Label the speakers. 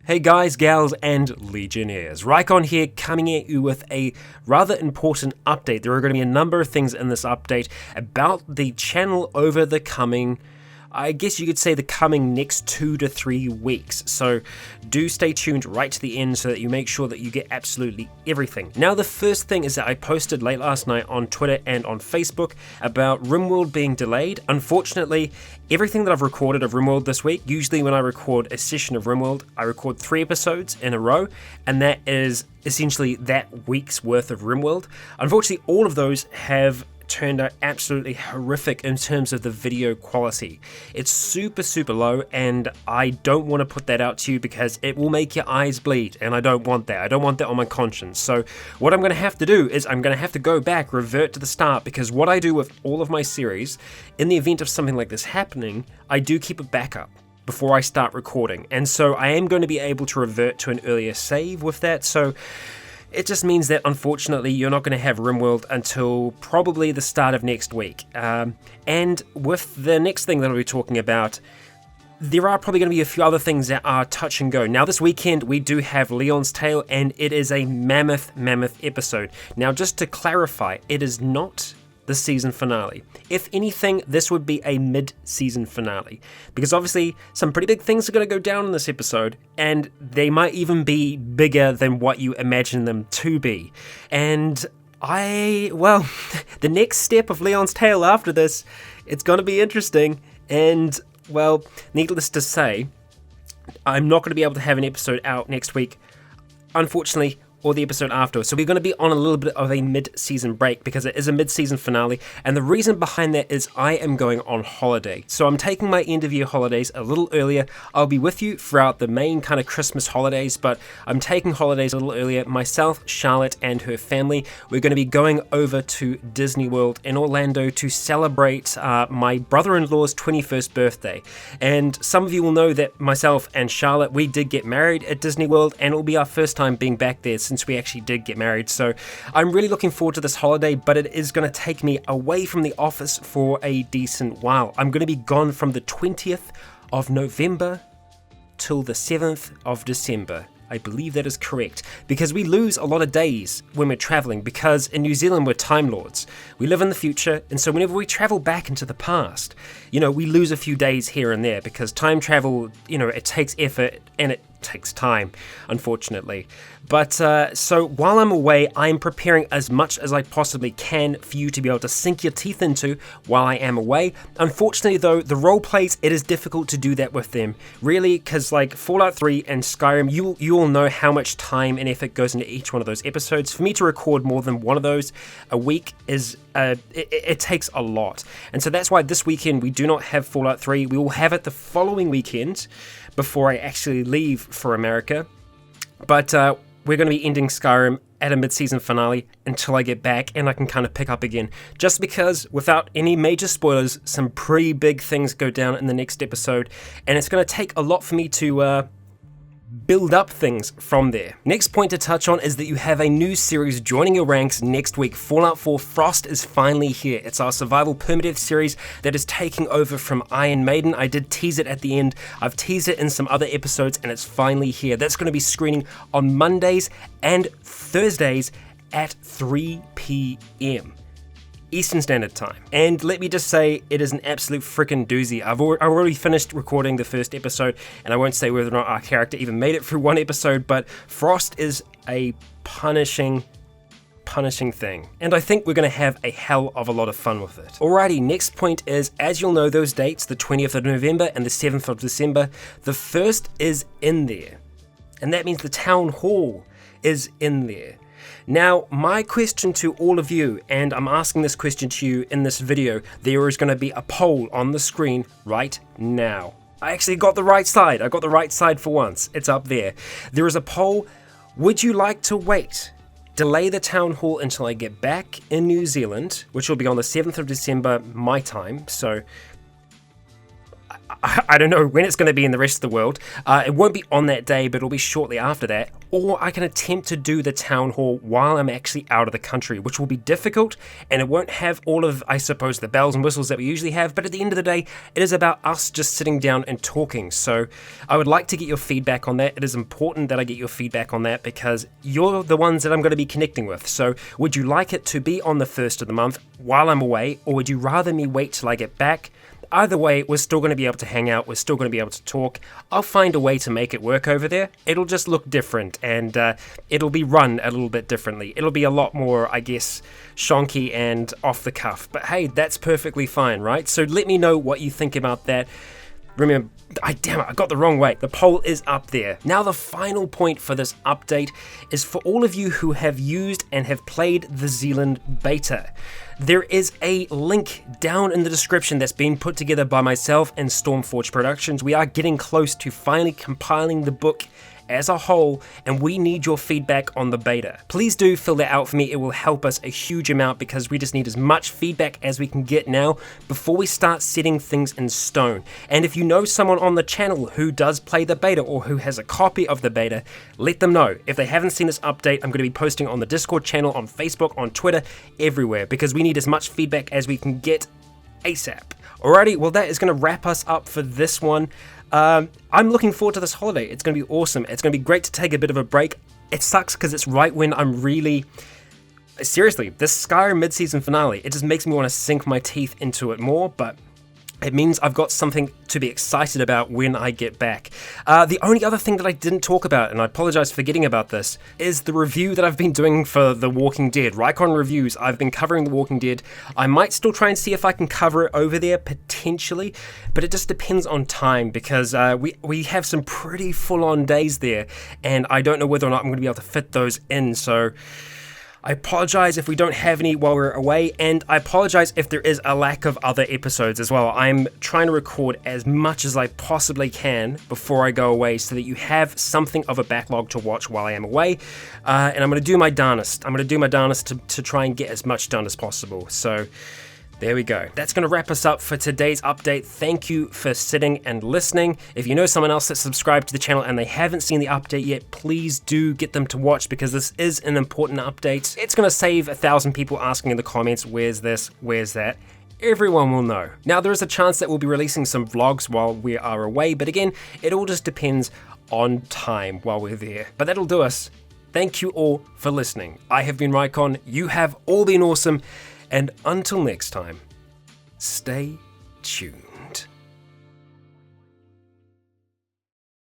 Speaker 1: Hey guys, gals, and Legionnaires. Rycon here, coming at you with a rather important update. There are going to be a number of things in this update about the channel over the coming, I guess you could say, the coming next 2 to 3 weeks. So do stay tuned right to the end so that you make sure that you get absolutely everything. Now, the first thing is that I posted late last night on Twitter and on Facebook about Rimworld being delayed. Unfortunately, everything that I've recorded of Rimworld this week, usually when I record a session of Rimworld, I record 3 episodes in a row, and that is essentially that week's worth of Rimworld. Unfortunately, all of those have turned out absolutely horrific in terms of the video quality. It's super low, and I don't want to put that out to you because it will make your eyes bleed, and I don't want that. I don't want that on my conscience. So what I'm going to have to do is I'm going to have to go back, revert to the start, because what I do with all of my series, in the event of something like this happening, I do keep a backup before I start recording, and so I am going to be able to revert to an earlier save with that. So it just means that, unfortunately, you're not going to have Rimworld until probably the start of next week. And with the next thing that I'll be talking about, there are probably going to be a few other things that are touch and go. Now, this weekend, we do have Leon's Tale, and it is a mammoth episode. Now, just to clarify, it is not the season finale. If anything, this would be a mid-season finale, because obviously some pretty big things are going to go down in this episode, and they might even be bigger than what you imagine them to be. And the next step of Leon's Tale after this, it's going to be interesting, and, well, needless to say, I'm not going to be able to have an episode out next week, unfortunately, or the episode after. So we're going to be on a little bit of a mid-season break because it is a mid-season finale, and the reason behind that is I am going on holiday. So I'm taking my end-of-year holidays a little earlier. I'll be with you throughout the main kind of Christmas holidays, but I'm taking holidays a little earlier. Myself, Charlotte, and her family, we're going to be going over to Disney World in Orlando to celebrate my brother-in-law's 21st birthday. And some of you will know that myself and Charlotte, we did get married at Disney World, and it'll be our first time being back there since we actually did get married. So I'm really looking forward to this holiday, but it is going to take me away from the office for a decent while. I'm going to be gone from the 20th of November till the 7th of December. I believe that is correct, because we lose a lot of days when we're traveling, because in New Zealand we're Time Lords. We live in the future, and so whenever we travel back into the past, we lose a few days here and there, because time travel, it takes effort and it takes time, unfortunately. But so while I'm away, I'm preparing as much as I possibly can for you to be able to sink your teeth into while I am away. Unfortunately, though, the role plays, it is difficult to do that with them, really, because like Fallout 3 and Skyrim, you all know how much time and effort goes into each one of those episodes. For me to record more than one of those a week is it takes a lot, and so that's why this weekend we do not have Fallout 3. We will have it the following weekend before I actually leave for America, but we're going to be ending Skyrim at a mid-season finale until I get back and I can kind of pick up again. Just because, without any major spoilers, some pretty big things go down in the next episode, and it's going to take a lot for me to build up things from there. Next point to touch on is that you have a new series joining your ranks next week. Fallout 4 Frost is finally here. It's our survival permadeath series that is taking over from Iron Maiden. I did tease it at the end. I've teased it in some other episodes, and it's finally here. That's going to be screening on Mondays and Thursdays at 3 p.m. Eastern Standard Time. And let me just say, it is an absolute freaking doozy. I've already finished recording the first episode, and I won't say whether or not our character even made it through one episode, but Frost is a punishing thing. And I think we're going to have a hell of a lot of fun with it. Alrighty, next point is, as you'll know those dates, the 20th of November and the 7th of December, the 1st is in there. And that means the Town Hall is in there. Now, my question to all of you, and I'm asking this question to you in this video, there is going to be a poll on the screen right now. I actually got the right side. I got the right side for once. It's up there. There is a poll. Would you like to delay the town hall until I get back in New Zealand, which will be on the 7th of December, my time, so I don't know when it's going to be in the rest of the world. It won't be on that day, but it'll be shortly after that. Or I can attempt to do the town hall while I'm actually out of the country, which will be difficult, and it won't have all of, I suppose, the bells and whistles that we usually have. But at the end of the day, it is about us just sitting down and talking. So I would like to get your feedback on that. It is important that I get your feedback on that because you're the ones that I'm going to be connecting with. So would you like it to be on the 1st of the month while I'm away, or would you rather me wait till I get back? Either way, we're still going to be able to hang out, we're still going to be able to talk. I'll find a way to make it work over there. It'll just look different, and it'll be run a little bit differently. It'll be a lot more, I guess, shonky and off the cuff. But hey, that's perfectly fine, right? So let me know what you think about that. Remember, I got the wrong way. The poll is up there. Now the final point for this update is for all of you who have used and have played the Zealand beta. There is a link down in the description that's been put together by myself and Stormforge Productions. We are getting close to finally compiling the book as a whole, and we need your feedback on the beta. Please do fill that out for me. It will help us a huge amount because we just need as much feedback as we can get now before we start setting things in stone. And if you know someone on the channel who does play the beta or who has a copy of the beta, let them know. If they haven't seen this update, I'm going to be posting on the Discord channel, on Facebook, on Twitter, everywhere, because we need as much feedback as we can get ASAP. Alrighty, well that is going to wrap us up for this one. I'm looking forward to this holiday. It's going to be awesome. It's going to be great to take a bit of a break. It sucks because it's right when I'm really... Seriously, this Skyrim mid-season finale, it just makes me want to sink my teeth into it more, but it means I've got something to be excited about when I get back. The only other thing that I didn't talk about, and I apologize for forgetting about this, is the review that I've been doing for The Walking Dead. Rycon Reviews, I've been covering The Walking Dead. I might still try and see if I can cover it over there, potentially, but it just depends on time, because we have some pretty full-on days there, and I don't know whether or not I'm going to be able to fit those in, so... I apologize if we don't have any while we're away, and I apologize if there is a lack of other episodes as well. I'm trying to record as much as I possibly can before I go away so that you have something of a backlog to watch while I am away, and I'm going to do my darnest. I'm going to do my darnest to try and get as much done as possible. So there we go. That's going to wrap us up for today's update. Thank you for sitting and listening. If you know someone else that's subscribed to the channel and they haven't seen the update yet, please do get them to watch because this is an important update. It's going to save 1,000 people asking in the comments, where's this, where's that? Everyone will know. Now, there is a chance that we'll be releasing some vlogs while we are away, but again, it all just depends on time while we're there. But that'll do us. Thank you all for listening. I have been Rycon. You have all been awesome. And until next time, stay tuned.